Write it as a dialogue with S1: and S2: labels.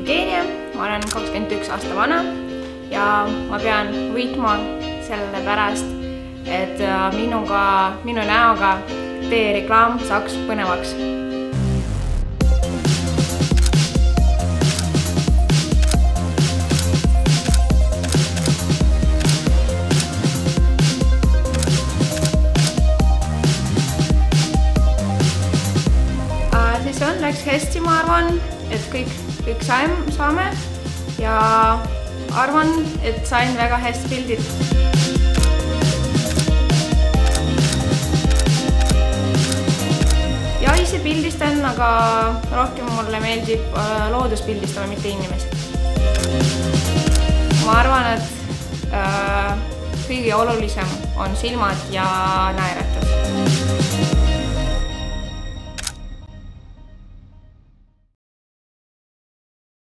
S1: Jevgenia, ma olen 21 aasta vana ja ma pean võitma selle pärast, et minu näoga teie reklaam saaks põnevaks. Siis läks hästi, ma arvan, et kõik saame ja arvan, et sain väga hästi pildid. Ja ise pildistan, aga rohkem mulle meeldib looduspildistama, mitte inimesi. Ma arvan, et kõige olulisem on silmad ja naeratus.